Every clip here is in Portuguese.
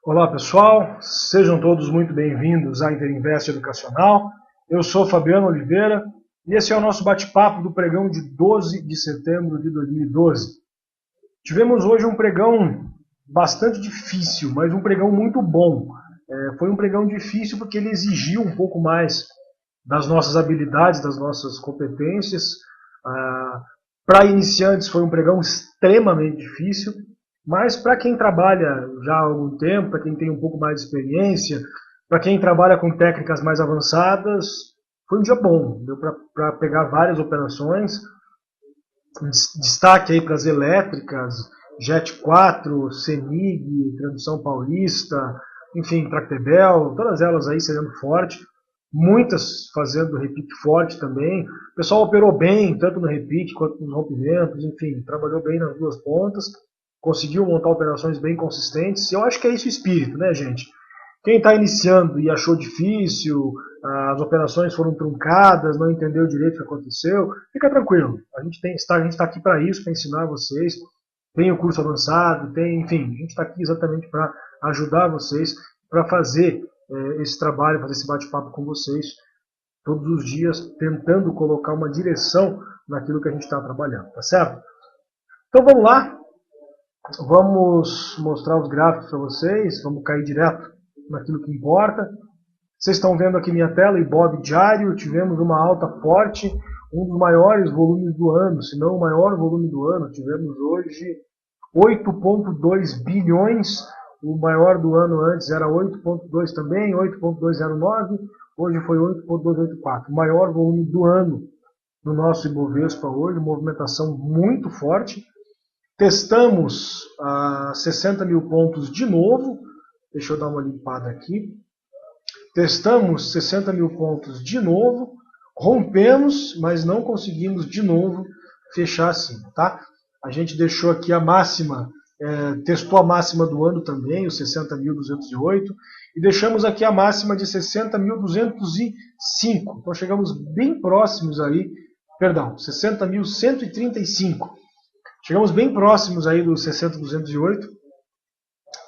Olá pessoal, sejam todos muito bem-vindos à Interinvest Educacional. Eu sou Fabiano Oliveira e esse é o nosso bate-papo do pregão de 12 de setembro de 2012. Tivemos hoje um pregão bastante difícil, mas um pregão muito bom. Foi um pregão difícil porque ele exigiu um pouco mais das nossas habilidades, das nossas competências. Para iniciantes foi um pregão extremamente difícil, mas para quem trabalha já há algum tempo, para quem tem um pouco mais de experiência, para quem trabalha com técnicas mais avançadas, foi um dia bom. Deu para pegar várias operações. Destaque aí para as elétricas, Jet 4, CEMIG, Transmissão Paulista, enfim, Tractebel, todas elas aí sendo forte. Muitas fazendo repique forte também. O pessoal operou bem, tanto no repique quanto nos rompimentos, enfim, trabalhou bem nas duas pontas, conseguiu montar operações bem consistentes. E eu acho que é esse o espírito, né, gente? Quem está iniciando e achou difícil, as operações foram truncadas, não entendeu direito o que aconteceu, fica tranquilo. A gente está aqui para isso, para ensinar vocês. Tem o curso avançado, enfim, a gente está aqui exatamente para ajudar vocês, para fazer esse trabalho, fazer esse bate-papo com vocês todos os dias, tentando colocar uma direção naquilo que a gente está trabalhando, tá certo? Então vamos lá, vamos mostrar os gráficos para vocês, vamos cair direto naquilo que importa. Vocês estão vendo aqui minha tela, Ibov diário, tivemos uma alta forte, um dos maiores volumes do ano, se não o maior volume do ano, tivemos hoje 8,2 bilhões, o maior do ano antes era 8,2 também, 8,209, hoje foi 8,284, o maior volume do ano no nosso Ibovespa hoje, movimentação muito forte. Testamos 60 mil pontos de novo, deixa eu dar uma limpada aqui. Testamos 60 mil pontos de novo, rompemos, mas não conseguimos de novo fechar acima, tá? A gente deixou aqui a máxima, testou a máxima do ano também, os 60.208, e deixamos aqui a máxima de 60.205. Então chegamos bem próximos aí, perdão, 60.135. Chegamos bem próximos aí dos 60.208,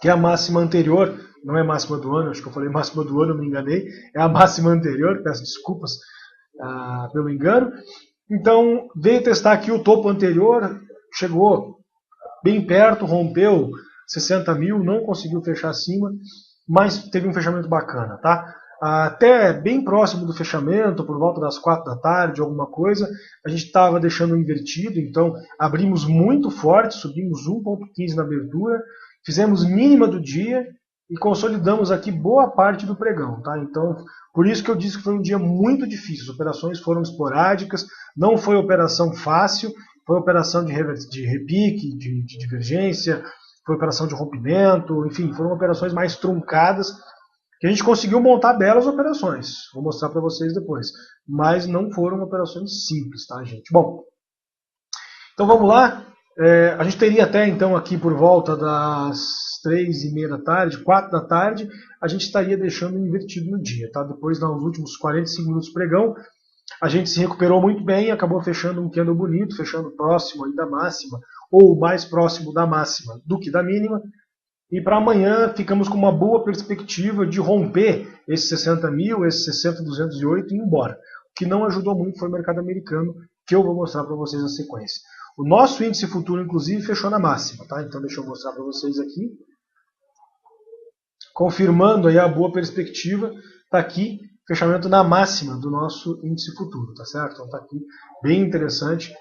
que é a máxima anterior. Não é máxima do ano, acho que eu falei máxima do ano, me enganei. É a máxima anterior, peço desculpas pelo engano. Então, veio testar aqui o topo anterior, chegou bem perto, rompeu 60 mil, não conseguiu fechar acima, mas teve um fechamento bacana, tá? Até bem próximo do fechamento, por volta das 4 da tarde, alguma coisa, a gente estava deixando invertido, então abrimos muito forte, subimos 1,15 na abertura, fizemos mínima do dia e consolidamos aqui boa parte do pregão, tá? Então, por isso que eu disse que foi um dia muito difícil. As operações foram esporádicas, não foi operação fácil, foi operação de repique, de divergência, foi operação de rompimento, enfim, foram operações mais truncadas, que a gente conseguiu montar belas operações. Vou mostrar para vocês depois. Mas não foram operações simples, tá, gente? Bom, então vamos lá. A gente teria até então aqui por volta das 3h30 da tarde, 4 da tarde, a gente estaria deixando invertido no dia, tá? Depois, nos últimos 45 minutos de pregão, a gente se recuperou muito bem, acabou fechando um candle bonito, fechando próximo aí da máxima, ou mais próximo da máxima do que da mínima. E para amanhã ficamos com uma boa perspectiva de romper esses 60 mil, esses 60.208 e ir embora. O que não ajudou muito foi o mercado americano, que eu vou mostrar para vocês na sequência. O nosso índice futuro, inclusive, fechou na máxima, tá? Então deixa eu mostrar para vocês aqui. Confirmando aí a boa perspectiva, está aqui, fechamento na máxima do nosso índice futuro, tá certo? Então está aqui bem interessante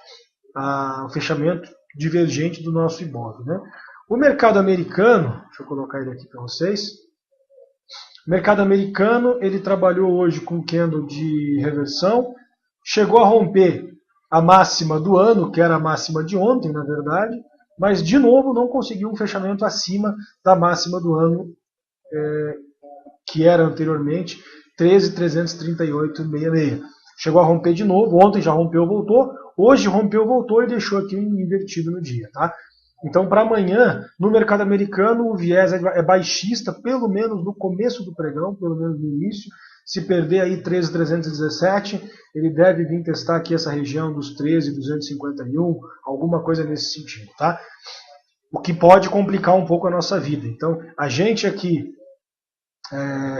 o fechamento divergente do nosso Ibov, né? O mercado americano, deixa eu colocar ele aqui para vocês. O mercado americano, ele trabalhou hoje com candle de reversão, chegou a romper a máxima do ano, que era a máxima de ontem, na verdade, mas de novo não conseguiu um fechamento acima da máxima do ano, que era anteriormente 13.338,66. Chegou a romper de novo, ontem já rompeu, voltou, hoje rompeu, voltou e deixou aqui um invertido no dia, tá? Então, para amanhã, no mercado americano, o viés é baixista, pelo menos no começo do pregão, pelo menos no início. Se perder aí 13.317, ele deve vir testar aqui essa região dos 13.251, alguma coisa nesse sentido, tá? o que pode complicar um pouco a nossa vida. Então, a gente aqui,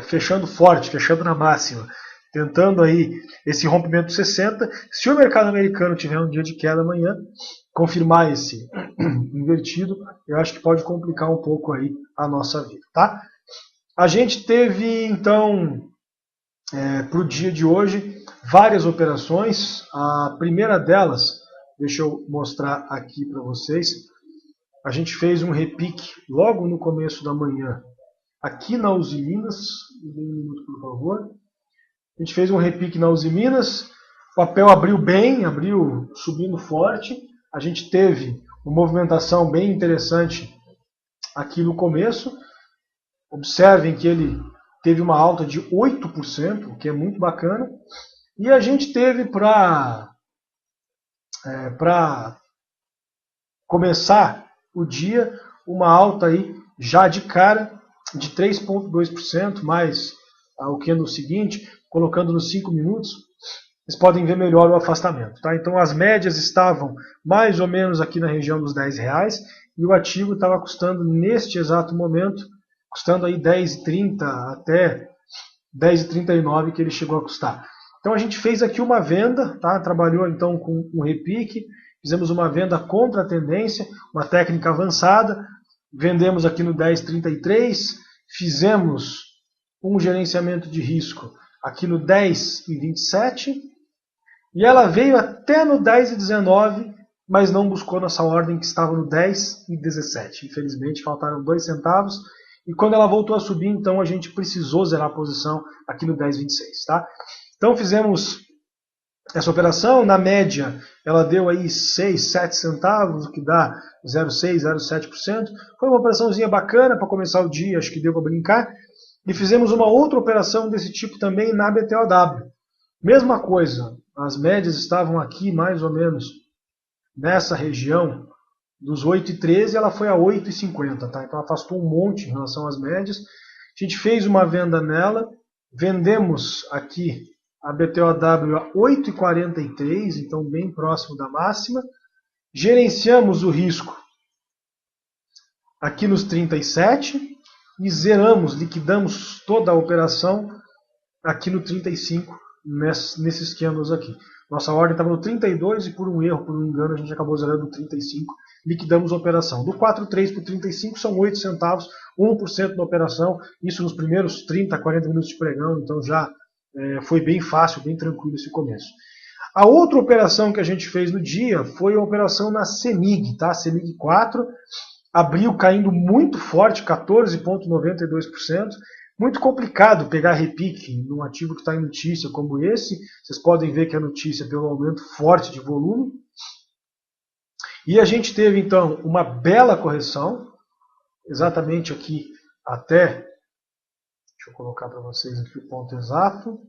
fechando forte, fechando na máxima, tentando aí esse rompimento 60, se o mercado americano tiver um dia de queda amanhã, confirmar esse invertido, eu acho que pode complicar um pouco aí a nossa vida, tá? A gente teve, então, para o dia de hoje, várias operações. A primeira delas, deixa eu mostrar aqui para vocês, a gente fez um repique logo no começo da manhã, aqui na Uzi Minas, um minuto, por favor. A gente fez um repique na Uzi Minas, o papel abriu bem, abriu subindo forte. A gente teve uma movimentação bem interessante aqui no começo. Observem que ele teve uma alta de 8%, o que é muito bacana. E a gente teve para começar o dia uma alta aí já de cara de 3,2%, mais o candle seguinte, colocando nos 5 minutos, vocês podem ver melhor o afastamento. Tá? Então as médias estavam mais ou menos aqui na região dos R$10 e o ativo estava custando neste exato momento, custando aí 10,30 até 10,39 que ele chegou a custar. Então a gente fez aqui uma venda, tá? Trabalhou então com um repique, fizemos uma venda contra a tendência, uma técnica avançada, vendemos aqui no 10,33, fizemos um gerenciamento de risco aqui no 10,27 e ela veio até no 10,19, mas não buscou nossa ordem que estava no 10,17. Infelizmente faltaram 2 centavos e quando ela voltou a subir, então a gente precisou zerar a posição aqui no 10,26, tá? Então fizemos essa operação, na média ela deu aí 6, 7 centavos, o que dá 0,6, 0,7%. Foi uma operaçãozinha bacana para começar o dia, acho que deu para brincar. E fizemos uma outra operação desse tipo também na BTOW. Mesma coisa, as médias estavam aqui mais ou menos nessa região dos 8,13 e ela foi a 8,50, tá? Então afastou um monte em relação às médias. A gente fez uma venda nela, vendemos aqui a BTOW a 8,43, então bem próximo da máxima. Gerenciamos o risco aqui nos 37 e zeramos, liquidamos toda a operação aqui no 35, nesses candles aqui. Nossa ordem estava no 32 e por um erro, por um engano, a gente acabou zerando no 35, liquidamos a operação. Do 4,3 para o 35 são 8 centavos, 1% da operação, isso nos primeiros 30, 40 minutos de pregão, então já foi bem fácil, bem tranquilo esse começo. A outra operação que a gente fez no dia foi a operação na CEMIG, tá? CEMIG 4, abriu caindo muito forte, 14,92%. Muito complicado pegar repique num ativo que está em notícia como esse. Vocês podem ver que a notícia é pelo aumento forte de volume. E a gente teve então uma bela correção, exatamente aqui até, deixa eu colocar para vocês aqui o ponto exato.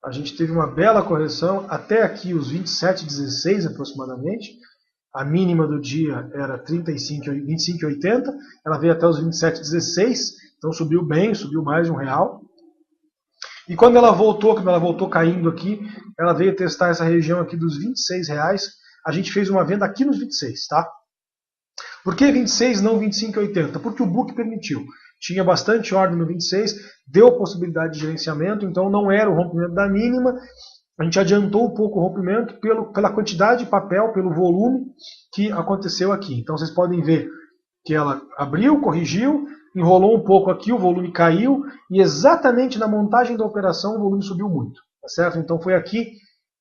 A gente teve uma bela correção até aqui os 27,16 aproximadamente. A mínima do dia era 25,80, ela veio até os 27,16, então subiu bem, subiu mais de R$1. E quando ela voltou caindo aqui, ela veio testar essa região aqui dos R$26. A gente fez uma venda aqui nos 26, tá? Por que 26 não 25,80? Porque o book permitiu. Tinha bastante ordem no 26, deu possibilidade de gerenciamento, então não era o rompimento da mínima. A gente adiantou um pouco o rompimento pela quantidade de papel, pelo volume que aconteceu aqui. Então vocês podem ver que ela abriu, corrigiu, enrolou um pouco aqui, o volume caiu e exatamente na montagem da operação o volume subiu muito. Tá certo? Então foi aqui,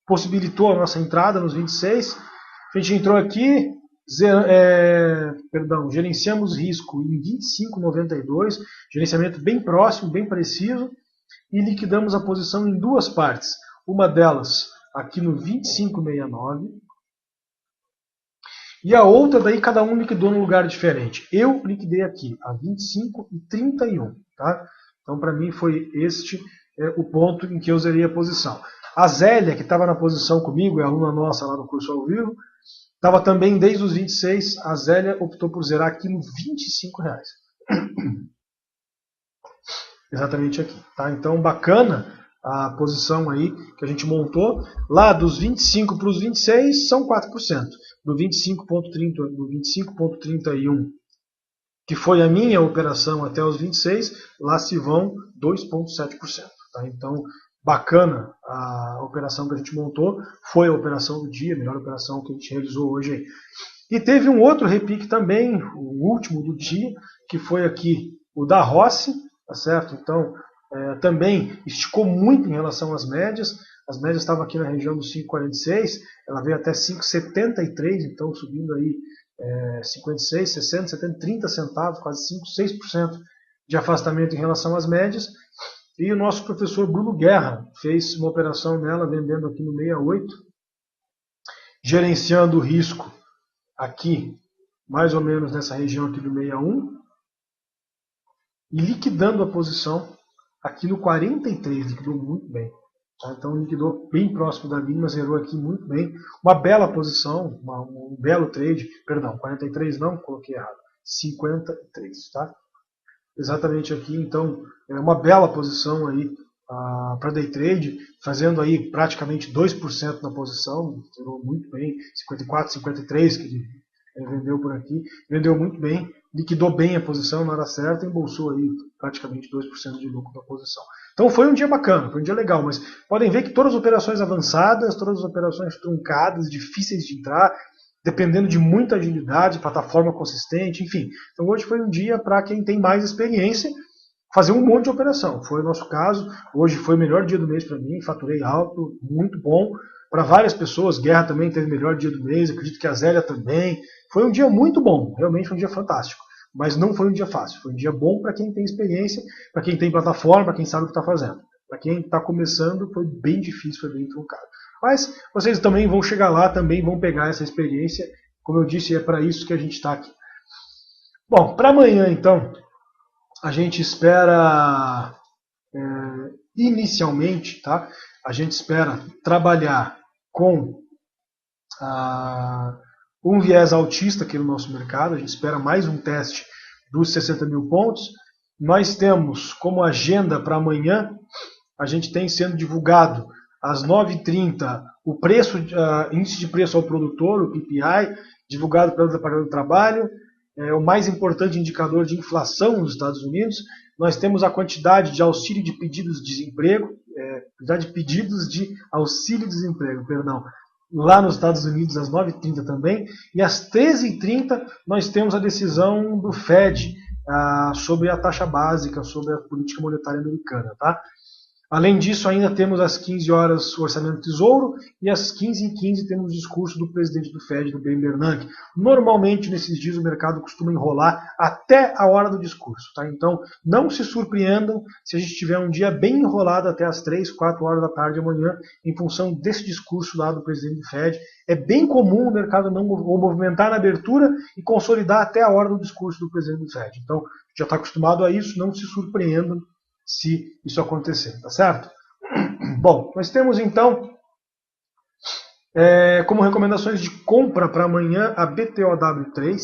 possibilitou a nossa entrada nos 26. A gente entrou aqui, gerenciamos risco em 25,92, gerenciamento bem próximo, bem preciso, e liquidamos a posição em duas partes. Uma delas aqui no 25,69 e a outra daí cada um liquidou num lugar diferente. Eu liquidei aqui a 25,31, tá? Então para mim foi este o ponto em que eu zerei a posição. A Zélia, que estava na posição comigo, é aluna nossa lá no curso ao vivo, estava também desde os 26, a Zélia optou por zerar aqui no R$25. Exatamente aqui, tá? Então bacana a posição aí que a gente montou. Lá dos 25 para os 26 são 4%. do 25,30, do 25,31, que foi a minha operação até os 26, lá se vão 2,7%. Tá? Então, bacana a operação que a gente montou, foi a operação do dia, a melhor operação que a gente realizou hoje aí. E teve um outro repique também, o último do dia, que foi aqui o da Rossi, tá certo? Então, também esticou muito em relação às médias. As médias estavam aqui na região dos 5,46, ela veio até 5,73, então subindo aí 56, 60, 70, 30 centavos, quase 5, 6% de afastamento em relação às médias. E o nosso professor Bruno Guerra fez uma operação nela, vendendo aqui no 68, gerenciando o risco aqui, mais ou menos nessa região aqui do 61, e liquidando a posição aqui no 43, liquidou muito bem. Tá? Então liquidou bem próximo da mínima, zerou aqui muito bem. Uma bela posição, um belo trade, perdão, 43 não, coloquei errado, 53, tá? Exatamente aqui, então é uma bela posição aí para day trade, fazendo aí praticamente 2% na posição, zerou muito bem, 54, 53 que ele vendeu por aqui, vendeu muito bem, liquidou bem a posição na hora certa e embolsou aí praticamente 2% de lucro na posição. Então foi um dia bacana, foi um dia legal, mas podem ver que todas as operações avançadas, todas as operações truncadas, difíceis de entrar, dependendo de muita agilidade, plataforma consistente, enfim. Então hoje foi um dia para quem tem mais experiência fazer um monte de operação. Foi o nosso caso, hoje foi o melhor dia do mês para mim, faturei alto, muito bom. Para várias pessoas, Guerra também teve o melhor dia do mês, acredito que a Zélia também. Foi um dia muito bom, realmente foi um dia fantástico. Mas não foi um dia fácil, foi um dia bom para quem tem experiência, para quem tem plataforma, para quem sabe o que está fazendo. Para quem está começando, foi bem difícil, foi bem truncado. Mas vocês também vão chegar lá, também vão pegar essa experiência. Como eu disse, é para isso que a gente está aqui. Bom, para amanhã, então, a gente espera, inicialmente, tá? A gente espera trabalhar com um viés altista aqui no nosso mercado. A gente espera mais um teste dos 60 mil pontos. Nós temos como agenda para amanhã, a gente tem sendo divulgado às 9h30 o preço, índice de preço ao produtor, o PPI, divulgado pelo Departamento do Trabalho, o mais importante indicador de inflação nos Estados Unidos. Nós temos a quantidade de auxílio de pedidos de desemprego, quantidade de pedidos de auxílio-desemprego, perdão, lá nos Estados Unidos às 9h30 também, e às 13h30 nós temos a decisão do Fed sobre a taxa básica, sobre a política monetária americana, tá? Além disso, ainda temos às 15 horas o Orçamento do Tesouro e às 15h15 temos o discurso do presidente do Fed, do Ben Bernanke. Normalmente, nesses dias, o mercado costuma enrolar até a hora do discurso. Tá? Então, não se surpreendam se a gente tiver um dia bem enrolado até as 3, 4 horas da tarde amanhã, em função desse discurso lá do presidente do Fed. É bem comum o mercado não movimentar na abertura e consolidar até a hora do discurso do presidente do Fed. Então, já está acostumado a isso, não se surpreendam se isso acontecer, tá certo? Bom, nós temos então, como recomendações de compra para amanhã, a BTOW3,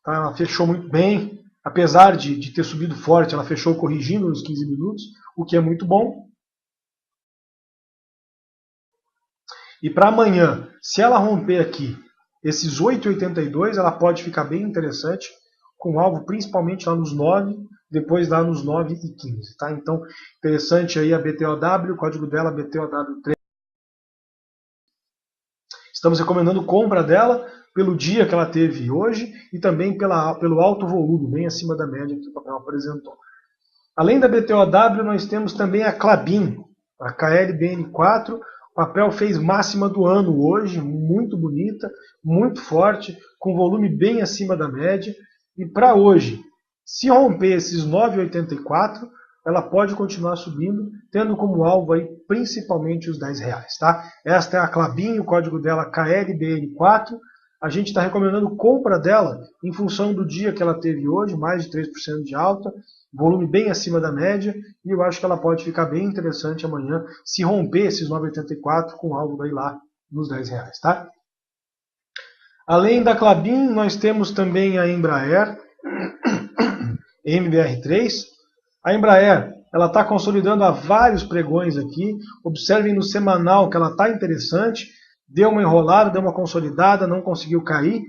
tá? Ela fechou muito bem, apesar de ter subido forte, ela fechou corrigindo nos 15 minutos, o que é muito bom. E para amanhã, se ela romper aqui esses 8,82, ela pode ficar bem interessante, com alvo principalmente lá nos 9, depois lá nos 9,15. Tá? Então, interessante aí a BTOW, o código dela BTOW3. Estamos recomendando compra dela pelo dia que ela teve hoje e também pelo alto volume, bem acima da média que o papel apresentou. Além da BTOW, nós temos também a Klabin, a KLBN4. O papel fez máxima do ano hoje, muito bonita, muito forte, com volume bem acima da média. E para hoje, se romper esses 9,84, ela pode continuar subindo, tendo como alvo aí principalmente os R$10. Tá? Esta é a Klabin, o código dela KLBN4. A gente está recomendando compra dela em função do dia que ela teve hoje, mais de 3% de alta, volume bem acima da média, e eu acho que ela pode ficar bem interessante amanhã, se romper esses 9,84 com alvo daí lá nos R$10. Tá? Além da Klabin, nós temos também a Embraer, MBR3. A Embraer está consolidando há vários pregões aqui. Observem no semanal que ela está interessante. deu uma enrolada, deu uma consolidada, não conseguiu cair,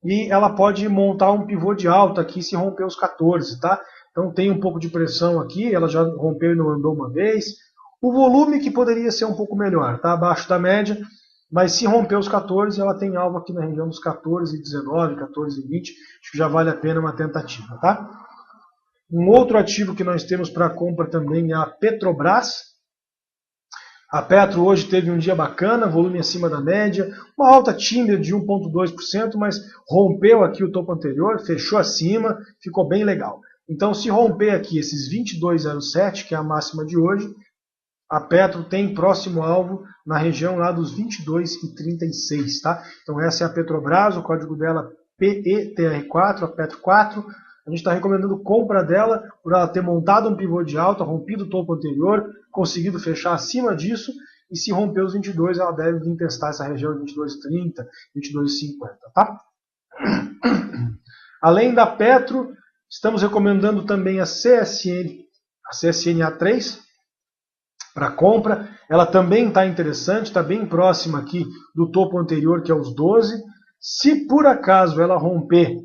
e ela pode montar um pivô de alta aqui se romper os 14, tá? Então tem um pouco de pressão aqui, ela já rompeu e não andou uma vez. O volume que poderia ser um pouco melhor, está abaixo da média, mas se romper os 14, ela tem alvo aqui na região dos 14,19, 14,20, acho que já vale a pena uma tentativa, tá? Um outro ativo que nós temos para compra também é a Petrobras. A Petro hoje teve um dia bacana, volume acima da média, uma alta tímida de 1,2%, mas rompeu aqui o topo anterior, fechou acima, ficou bem legal. Então, se romper aqui esses 22,07, que é a máxima de hoje, a Petro tem próximo alvo na região lá dos 22,36, tá? Então essa é a Petrobras, o código dela PETR4, a Petro 4. A gente está recomendando compra dela por ela ter montado um pivô de alta, rompido o topo anterior, conseguido fechar acima disso, e se romper os 22, ela deve vir testar essa região de 22,30, 22,50, tá? Além da Petro, estamos recomendando também a CSN A3, para compra. Ela também está interessante, está bem próxima aqui do topo anterior, que é os 12. Se por acaso ela romper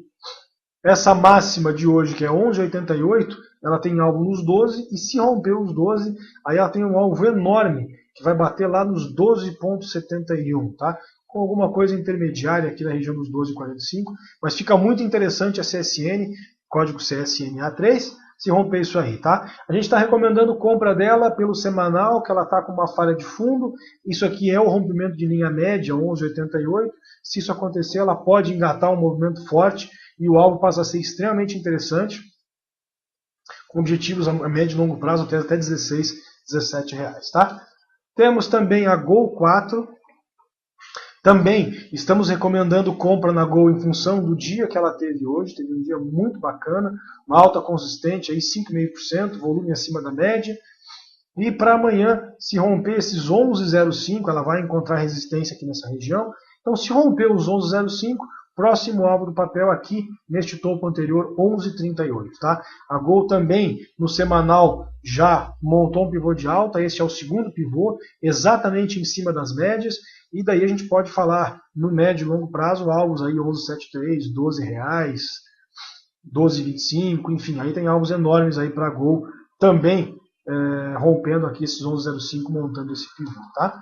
essa máxima de hoje, que é 11,88, ela tem alvo nos 12, e se romper os 12, aí ela tem um alvo enorme, que vai bater lá nos 12,71, tá? Com alguma coisa intermediária aqui na região dos 12,45, mas fica muito interessante a CSN, código CSNA3, se romper isso aí, tá? A gente está recomendando compra dela pelo semanal, que ela está com uma falha de fundo. Isso aqui é o rompimento de linha média, 11,88. Se isso acontecer, ela pode engatar um movimento forte e o alvo passa a ser extremamente interessante, com objetivos a médio e longo prazo até 16, 17 reais, tá? Temos também a Gol 4. Também estamos recomendando compra na Gol em função do dia que ela teve hoje. Teve um dia muito bacana, uma alta consistente, aí 5,5%, volume acima da média. E para amanhã, se romper esses 11,05, ela vai encontrar resistência aqui nessa região. Então, se romper os 11,05, próximo alvo do papel aqui, neste topo anterior, 11,38. Tá? A Gol também, no semanal, já montou um pivô de alta. Este é o segundo pivô, exatamente em cima das médias. E daí a gente pode falar, no médio e longo prazo, alvos aí 11,73, 12 reais, 12,25, enfim, aí tem alvos enormes aí para a Gol, também rompendo aqui esses 11,05, montando esse pivô, tá?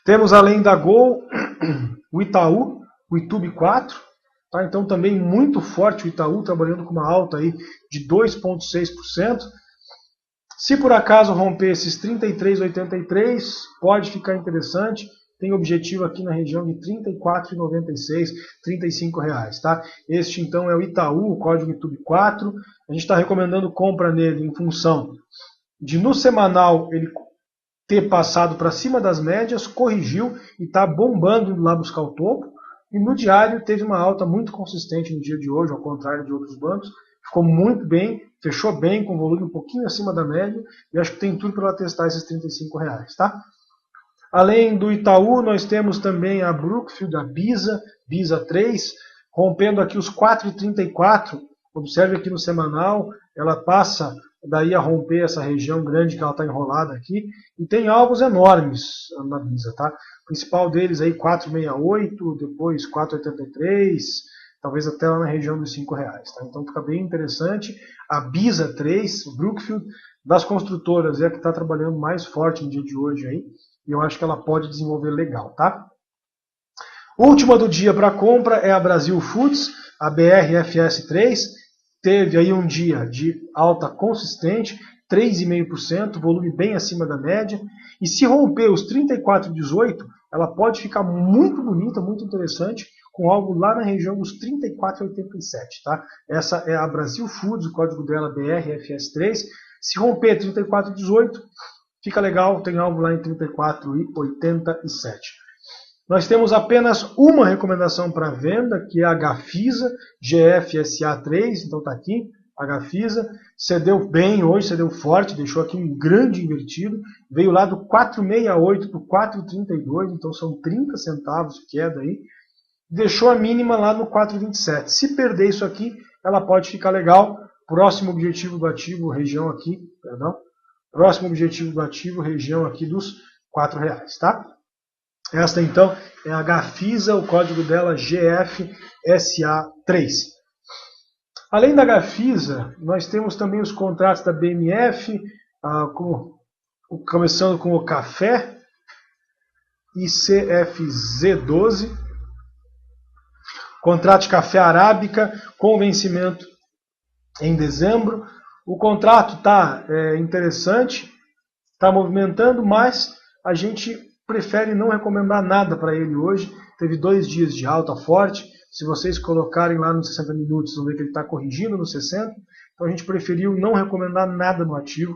Temos além da Gol, o Itaú, o Itube 4, tá? Então também muito forte o Itaú, trabalhando com uma alta aí de 2,6%. Se por acaso romper esses 33,83, pode ficar interessante. Tem objetivo aqui na região de 34,96, 35 reais, tá? Este então é o Itaú, o código Itube 4. A gente está recomendando compra nele em função de no semanal ele ter passado para cima das médias, corrigiu e está bombando indo lá buscar o topo. E no diário teve uma alta muito consistente no dia de hoje, ao contrário de outros bancos. Ficou muito bem, fechou bem, com volume um pouquinho acima da média, e acho que tem tudo para ela testar esses 35 reais, tá? Além do Itaú, nós temos também a Brookfield, a BISA 3, rompendo aqui os 4,34. Observe aqui no semanal, ela passa daí a romper essa região grande que ela está enrolada aqui, e tem alvos enormes na BISA, tá? O principal deles aí 4,68, depois 4,83, talvez até lá na região dos 5 reais, tá? Então fica bem interessante. A BISA 3, o Brookfield, das construtoras, é a que está trabalhando mais forte no dia de hoje aí, e eu acho que ela pode desenvolver legal, tá? Última do dia para compra é a Brasil Foods, a BRFS3, teve aí um dia de alta consistente, 3,5%, volume bem acima da média, e se romper os 34,18, ela pode ficar muito bonita, muito interessante, com algo lá na região dos 34,87, tá? Essa é a Brasil Foods, o código dela BRFS3, se romper 34,18, fica legal, tem algo lá em 34,87. Nós temos apenas uma recomendação para venda, que é a Gafisa, GFSA3, então está aqui, a Gafisa, cedeu bem hoje, cedeu forte, deixou aqui um grande invertido, veio lá do 4,68 para o 4,32, então são 30 centavos de queda aí, deixou a mínima lá no 4,27. Se perder isso aqui, ela pode ficar legal. Próximo objetivo do ativo, região aqui, perdão, próximo objetivo do ativo, região aqui dos R$4, tá? Esta então é a Gafisa, o código dela GFSA3. Além da Gafisa, nós temos também os contratos da BMF, começando com o café, ICFZ12, contrato de café arábica com vencimento em dezembro. O contrato está interessante, está movimentando, mas a gente prefere não recomendar nada para ele hoje. Teve 2 dias de alta forte. Se vocês colocarem lá nos 60 minutos, vão ver que ele está corrigindo nos 60. Então a gente preferiu não recomendar nada no ativo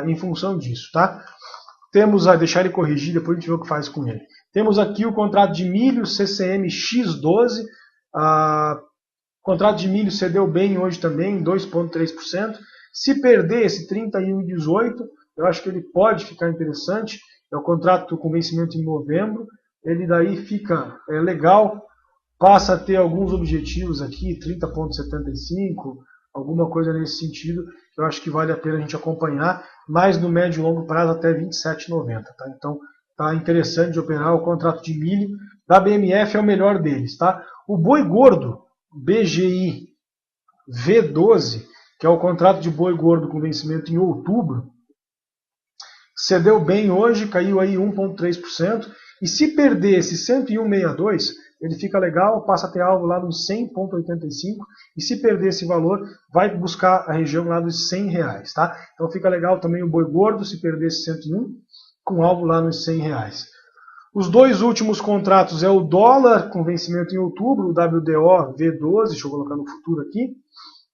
em função disso, tá? Temos a deixar ele corrigir, depois a gente vê o que faz com ele. Temos aqui o contrato de milho CCM X12. O contrato de milho cedeu bem hoje também, 2,3%. Se perder esse 31,18, eu acho que ele pode ficar interessante. É o contrato com vencimento em novembro. Ele daí fica legal, passa a ter alguns objetivos aqui, 30,75, alguma coisa nesse sentido, que eu acho que vale a pena a gente acompanhar, mas no médio e longo prazo até 27,90. Tá? Então tá interessante de operar o contrato de milho. Da BMF é o melhor deles. Tá? O boi gordo, BGI V12, que é o contrato de boi gordo com vencimento em outubro, cedeu bem hoje, caiu aí 1,3%, e se perder esse 101,62, ele fica legal, passa a ter alvo lá nos 100,85, e se perder esse valor, vai buscar a região lá dos R$100, tá? Então fica legal também o boi gordo, se perder esse 101, com alvo lá nos R$100. Os 2 últimos contratos é o dólar com vencimento em outubro, o WDO V12, deixa eu colocar no futuro aqui,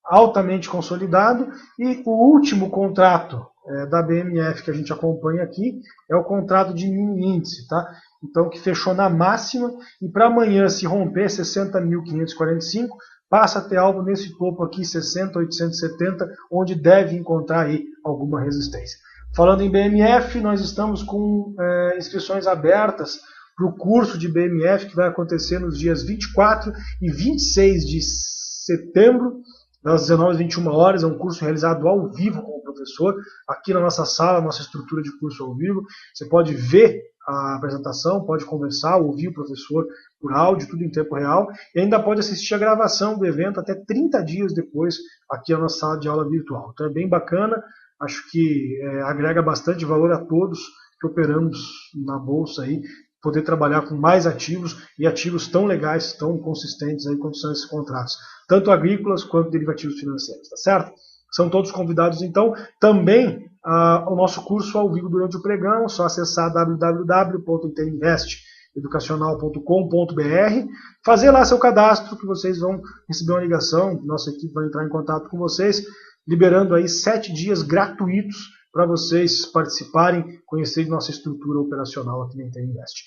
altamente consolidado, e o último contrato da BMF que a gente acompanha aqui é o contrato de mini índice, tá? Então que fechou na máxima, e para amanhã se romper 60.545, passa a ter alvo nesse topo aqui, 60.870, onde deve encontrar aí alguma resistência. Falando em BMF, nós estamos com inscrições abertas para o curso de BMF que vai acontecer nos dias 24 e 26 de setembro, das 19 às 21 horas. É um curso realizado ao vivo com o professor, aqui na nossa sala, nossa estrutura de curso ao vivo. Você pode ver a apresentação, pode conversar, ouvir o professor por áudio, tudo em tempo real, e ainda pode assistir a gravação do evento até 30 dias depois, aqui na nossa sala de aula virtual. Então é bem bacana, acho que agrega bastante valor a todos que operamos na Bolsa aí, poder trabalhar com mais ativos, e ativos tão legais, tão consistentes aí quanto são esses contratos, tanto agrícolas quanto derivativos financeiros, tá certo? São todos convidados então. Também o nosso curso ao vivo durante o pregão, é só acessar www.interinvesteeducacional.com.br, fazer lá seu cadastro, que vocês vão receber uma ligação, nossa equipe vai entrar em contato com vocês, liberando aí 7 dias gratuitos para vocês participarem, conhecerem nossa estrutura operacional aqui na Interinvest.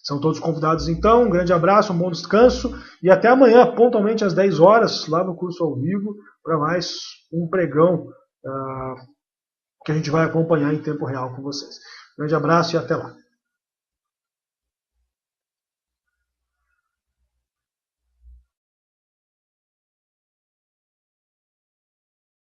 São todos convidados então, um grande abraço, um bom descanso, e até amanhã, pontualmente às 10 horas, lá no curso ao vivo, para mais um pregão que a gente vai acompanhar em tempo real com vocês. Grande abraço e até lá.